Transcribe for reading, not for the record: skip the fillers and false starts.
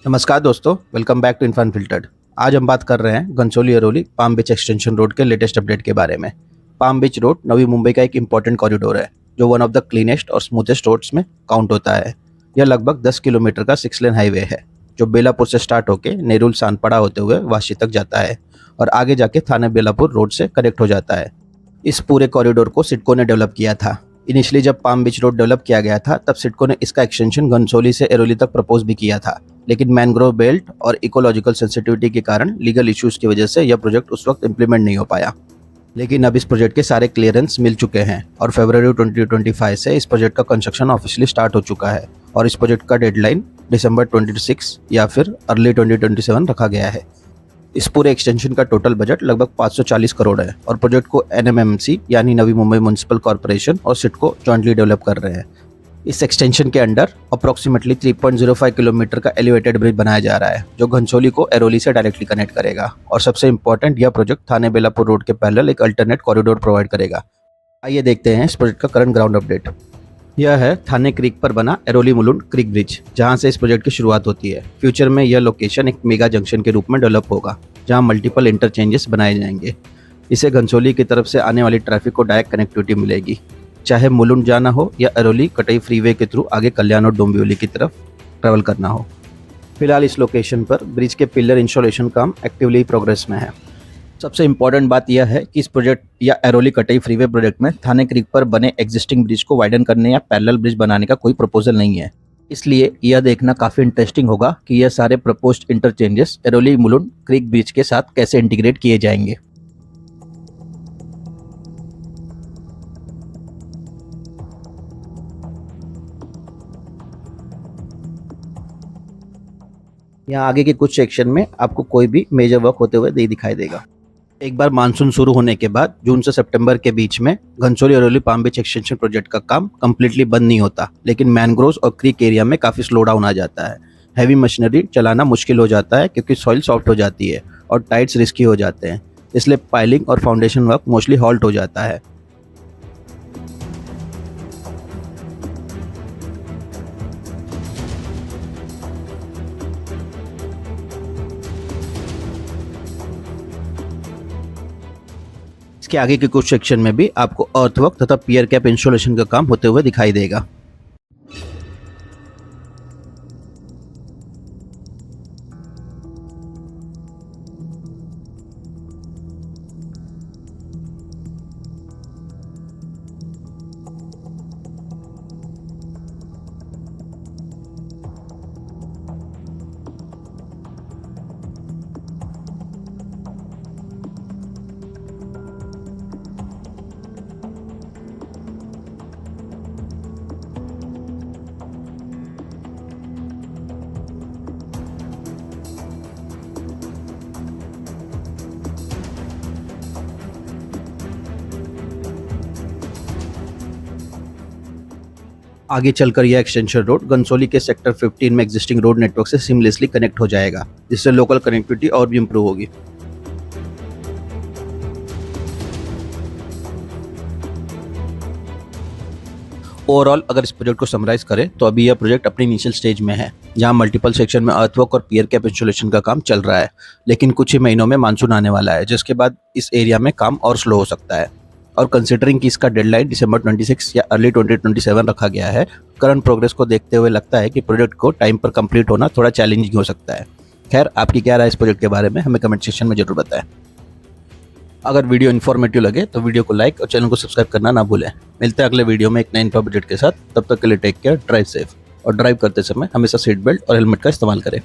नमस्कार दोस्तों, welcome back to इनफान filtered. आज हम बात कर रहे हैं घनसोली अरोली पाम बीच एक्सटेंशन रोड के लेटेस्ट अपडेट के बारे में। पाम बीच रोड नवी मुंबई का एक इंपॉर्टेंट कॉरिडोर है जो वन ऑफ द क्लीनेस्ट और स्मूथेस्ट रोड्स में काउंट होता है। यह लगभग 10 किलोमीटर का 6 लेन हाईवे है जो बेलापुर से स्टार्ट होकर नेरुल सानपड़ा होते हुए वाशी तक जाता है और आगे जाके थाने बेलापुर रोड से कनेक्ट हो जाता है। इस पूरे कॉरिडोर को सिडको ने डेवलप किया था। इनिशियली जब पाम बीच रोड डेवलप किया गया था तब सिडको ने इसका एक्सटेंशन घनसोली से एरोली तक प्रपोज भी किया था, लेकिन मैनग्रोव बेल्ट और इकोलॉजिकल सेंसिटिविटी के कारण लीगल इश्यूज की वजह से यह प्रोजेक्ट उस वक्त इंप्लीमेंट नहीं हो पाया। लेकिन अब इस प्रोजेक्ट के सारे क्लियरेंस मिल चुके हैं और फरवरी 2025 से इस प्रोजेक्ट का कंस्ट्रक्शन ऑफिशियली स्टार्ट हो चुका है और इस प्रोजेक्ट का डेडलाइन दिसंबर 26 या फिर अर्ली 2027 रखा गया है। इस पूरे एक्सटेंशन का टोटल बजट लगभग 540 करोड़ है और प्रोजेक्ट को एनएमएमसी यानी नवी मुंबई म्युनिसिपल कॉर्पोरेशन और सिडको जॉइंटली डेवलप कर रहे हैं। इस एक्सटेंशन के अंडर अप्रोक्सीमेटली 3.05 किलोमीटर का एलिवेटेड ब्रिज बनाया जा रहा है जो घनसोली को एरोली से डायरेक्टली कनेक्ट करेगा और सबसे इंपॉर्टेंट, यह प्रोजेक्ट थाने बेलापुर रोड के पैरेलल एक अल्टरनेट कॉरिडोर प्रोवाइड करेगा। आइए देखते हैं इस प्रोजेक्ट का करंट ग्राउंड अपडेट। यह है थाने क्रीक पर बना एरोली मुलुंड क्रीक ब्रिज, जहां से इस प्रोजेक्ट की शुरुआत होती है। फ्यूचर में यह लोकेशन एक मेगा जंक्शन के रूप में डेवलप होगा जहां मल्टीपल इंटरचेंजेस बनाए जाएंगे। इससे घनसोली की तरफ से आने वाली ट्रैफिक को डायरेक्ट कनेक्टिविटी मिलेगी, चाहे मुलुंड जाना हो या अरोली कटई फ्रीवे के थ्रू आगे कल्याण और डोंबिवली की तरफ ट्रैवल करना हो। फिलहाल इस लोकेशन पर ब्रिज के पिलर इंस्टॉलेशन काम एक्टिवली प्रोग्रेस में है। सबसे इम्पोर्टेंट बात यह है कि इस प्रोजेक्ट या एरोली कटई फ्रीवे प्रोजेक्ट में थाने क्रीक पर बने एग्जिस्टिंग ब्रिज को वाइडन करने या पैरेलल ब्रिज बनाने का कोई प्रपोजल नहीं है। इसलिए यह देखना काफ़ी इंटरेस्टिंग होगा कि यह सारे proposed interchanges Airoli Mulund creek bridge के साथ कैसे इंटीग्रेट किए जाएंगे। यहाँ आगे के कुछ सेक्शन में आपको कोई भी मेजर वर्क होते हुए नहीं दिखाई देगा। एक बार मानसून शुरू होने के बाद जून से सितंबर के बीच में घनसोली अरोली पाम बीच एक्सटेंशन प्रोजेक्ट का काम कंप्लीटली बंद नहीं होता, लेकिन मैनग्रोव्स और क्रीक एरिया में काफ़ी स्लो डाउन आ जाता है। हैवी मशीनरी चलाना मुश्किल हो जाता है क्योंकि सॉइल सॉफ्ट हो जाती है और टाइट्स रिस्की हो जाते हैं, इसलिए पाइलिंग और फाउंडेशन वर्क मोस्टली हॉल्ट हो जाता है। इसके आगे के कुछ सेक्शन में भी आपको अर्थवर्क तथा पियर कैप इंस्टॉलेशन का काम होते हुए दिखाई देगा। आगे चलकर यह एक्सटेंशन रोड घनसोली के सेक्टर 15 में एग्जिस्टिंग रोड नेटवर्क से सीमलेसली कनेक्ट हो जाएगा, जिससे लोकल कनेक्टिविटी और भी इंप्रूव होगी। ओवरऑल अगर इस प्रोजेक्ट को समराइज करें तो अभी यह प्रोजेक्ट अपनी इनिशियल स्टेज में है, जहां मल्टीपल सेक्शन में अर्थवर्क और पियर कैप इंस्टॉलेशन का काम चल रहा है। लेकिन कुछ ही महीनों में मानसून आने वाला है, जिसके बाद इस एरिया में काम और स्लो हो सकता है। और कंसिडरिंग कि इसका डेडलाइन दिसंबर 26 या अर्ली 2027 रखा गया है, करंट प्रोग्रेस को देखते हुए लगता है कि प्रोजेक्ट को टाइम पर कंप्लीट होना थोड़ा चैलेंजिंग हो सकता है। खैर, आपकी क्या राय इस प्रोजेक्ट के बारे में हमें कमेंट सेक्शन में जरूर बताएं। अगर वीडियो इन्फॉर्मेटिव लगे तो वीडियो को लाइक और चैनल को सब्सक्राइब करना ना भूलें। मिलते हैं अगले वीडियो में एक नए इन्फो अपडेट के साथ। तब तक के लिए टेक केयर, ड्राइव सेफ और ड्राइव करते समय हमेशा सीट बेल्ट और हेलमेट का इस्तेमाल करें।